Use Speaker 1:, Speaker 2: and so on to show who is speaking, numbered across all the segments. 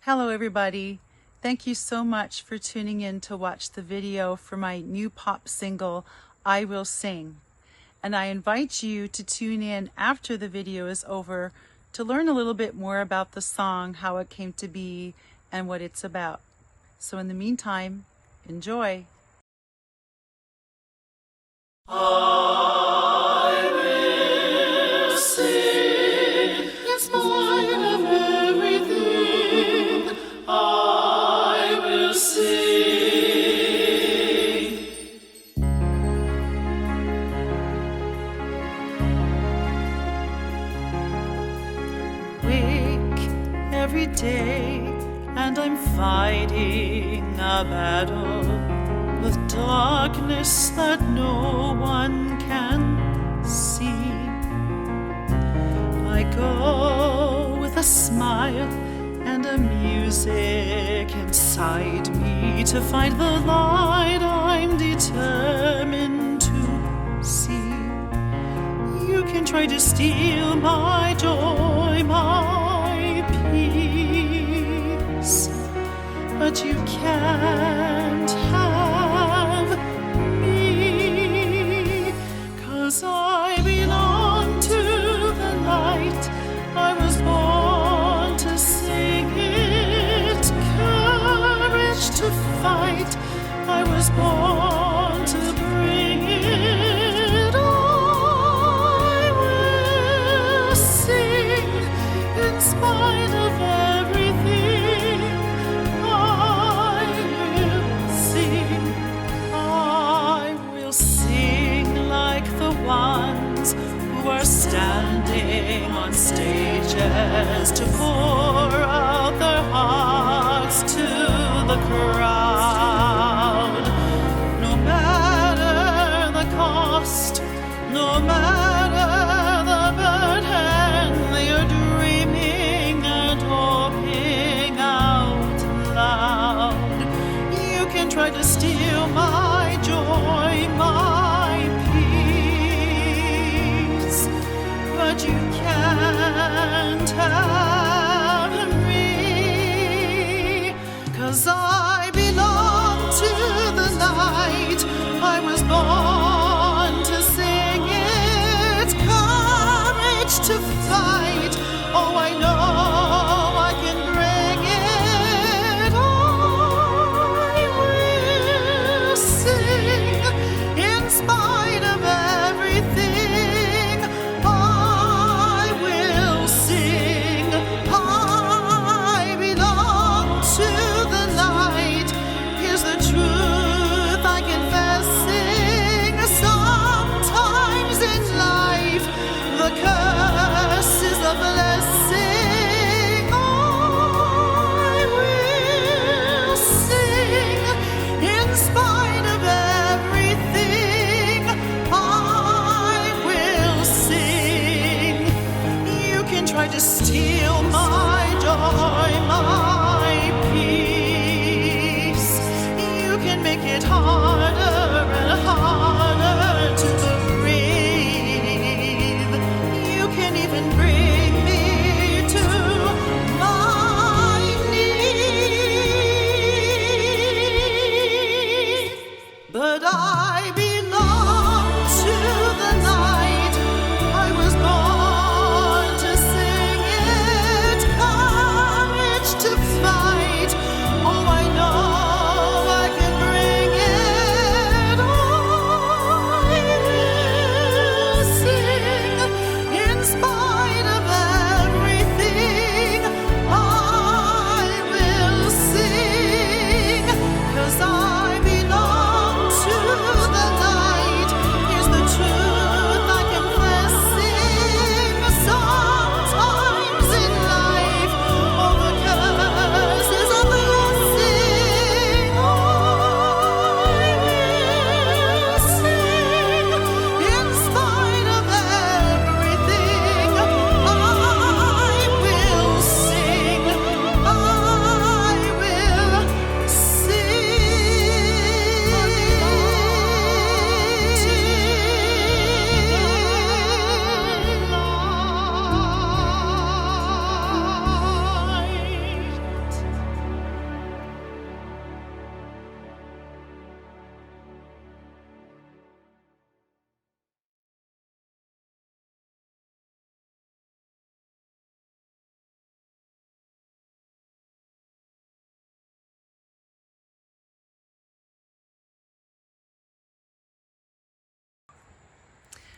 Speaker 1: Hello everybody. Thank you so much for tuning in to watch the video for my new pop single, I Will Sing. And I invite you to tune in after the video is over to learn a little bit more about the song, how it came to be, and what it's about. So in the meantime, enjoy.
Speaker 2: I will sing in spite of everything. I will sing.
Speaker 1: Wake every day and I'm fighting a battle with darkness that no one can see. I go with a smile and a music inside me to find the light I'm determined to see. You can try to steal my joy, my peace, but you can't have me, 'cause I belong to the light. I was born to sing it, courage to fight. I was born to bring it. I will sing in spite of everything. I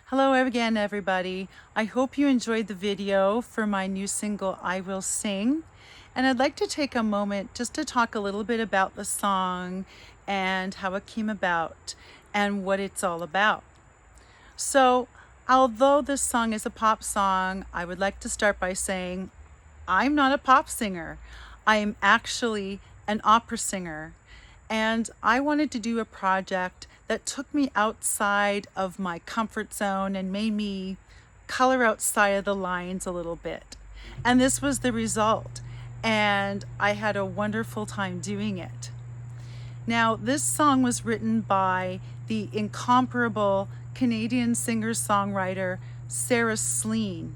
Speaker 1: Hello again, everybody. I hope you enjoyed the video for my new single, I Will Sing. And I'd like to take a moment just to talk a little bit about the song and how it came about and what it's all about. So, although this song is a pop song, I would like to start by saying I'm not a pop singer. I am actually an opera singer. And I wanted to do a project that took me outside of my comfort zone and made me color outside of the lines a little bit. And this was the result. And I had a wonderful time doing it. Now, this song was written by the incomparable Canadian singer-songwriter Sarah Slean.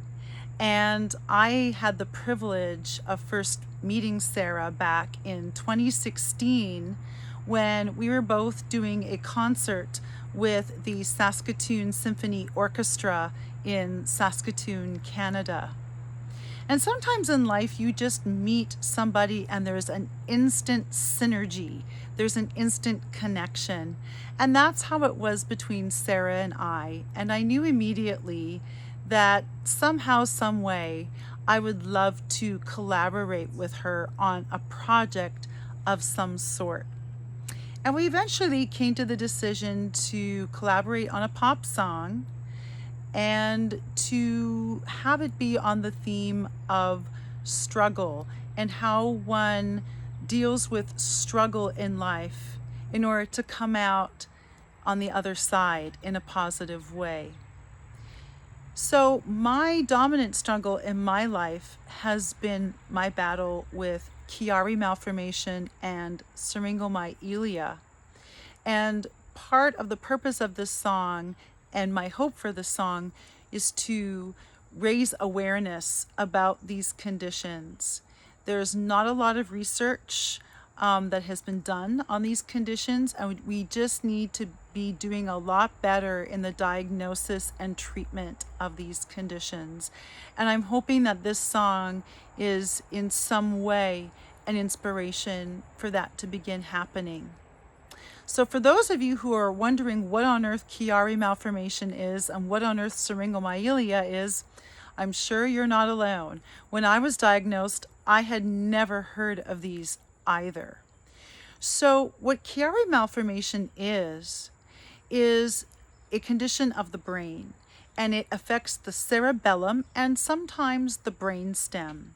Speaker 1: And I had the privilege of first meeting Sarah back in 2016 when we were both doing a concert with the Saskatoon Symphony Orchestra in Saskatoon, Canada. And sometimes in life you just meet somebody and there's an instant synergy, there's an instant connection. And that's how it was between Sarah and I. And I knew immediately that somehow, some way, I would love to collaborate with her on a project of some sort. And we eventually came to the decision to collaborate on a pop song and to have it be on the theme of struggle and how one deals with struggle in life in order to come out on the other side in a positive way. So my dominant struggle in my life has been my battle with Chiari malformation and syringomyelia. And part of the purpose of this song and my hope for the song is to raise awareness about these conditions. There's not a lot of research that has been done on these conditions, and we just need to be doing a lot better in the diagnosis and treatment of these conditions. And I'm hoping that this song is in some way an inspiration for that to begin happening. So for those of you who are wondering what on earth Chiari malformation is and what on earth syringomyelia is, I'm sure you're not alone. When I was diagnosed, I had never heard of these either. So what Chiari malformation is a condition of the brain, and it affects the cerebellum and sometimes the brain stem.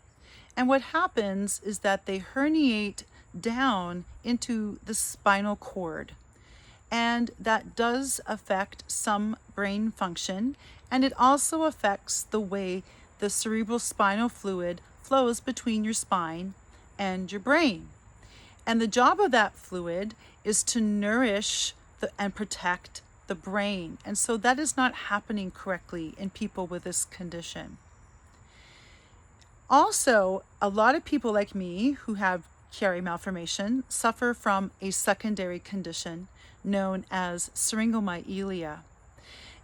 Speaker 1: And what happens is that they herniate down into the spinal cord, and that does affect some brain function, and it also affects the way the cerebral spinal fluid flows between your spine and your brain. And the job of that fluid is to nourish and protect the brain. And so that is not happening correctly in people with this condition. Also, a lot of people like me who have Chiari malformation suffer from a secondary condition known as syringomyelia.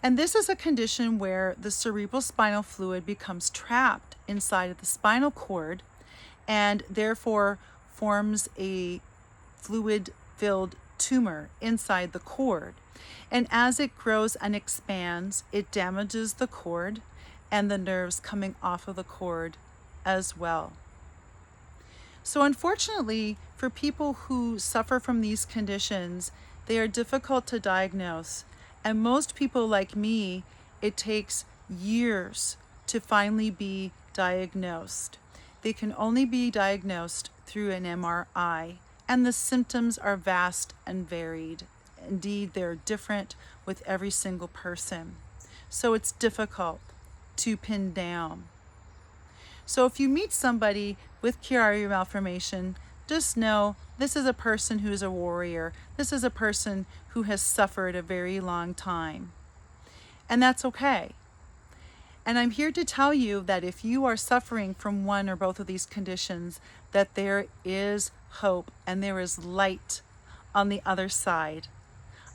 Speaker 1: And this is a condition where the cerebral spinal fluid becomes trapped inside of the spinal cord and therefore forms a fluid-filled tumor inside the cord. And as it grows and expands, it damages the cord and the nerves coming off of the cord as well. So unfortunately, for people who suffer from these conditions, they are difficult to diagnose. And most people like me, it takes years to finally be diagnosed. They can only be diagnosed through an MRI, and the symptoms are vast and varied. Indeed, they're different with every single person. So it's difficult to pin down. So if you meet somebody with Chiari malformation, just know this is a person who is a warrior. This is a person who has suffered a very long time. And that's okay. And I'm here to tell you that if you are suffering from one or both of these conditions, that there is hope and there is light on the other side.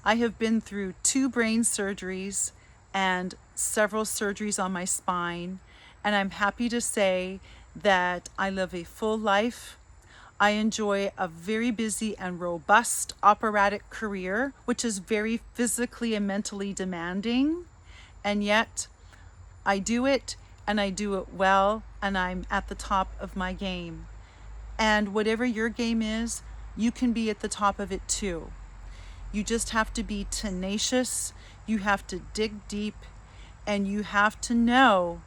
Speaker 1: I have been through 2 brain surgeries and several surgeries on my spine, and I'm happy to say that I live a full life. I enjoy a very busy and robust operatic career, which is very physically and mentally demanding. And yet I do it, and I do it well, and I'm at the top of my game. And whatever your game is, you can be at the top of it too. You just have to be tenacious, you have to dig deep, and you have to know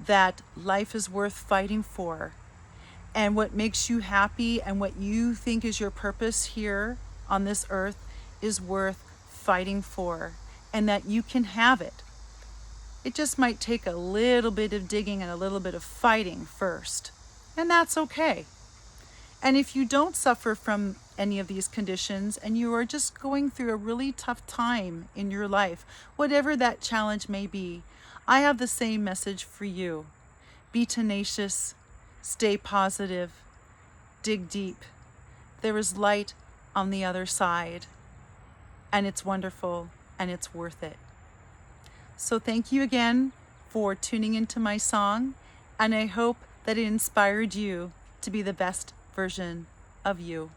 Speaker 1: that life is worth fighting for. And what makes you happy and what you think is your purpose here on this earth is worth fighting for, and that you can have it. It just might take a little bit of digging and a little bit of fighting first, and that's okay. And if you don't suffer from any of these conditions and you are just going through a really tough time in your life, whatever that challenge may be, I have the same message for you. Be tenacious, stay positive, dig deep. There is light on the other side, and it's wonderful and it's worth it. So thank you again for tuning into my song, and I hope that it inspired you to be the best version of you.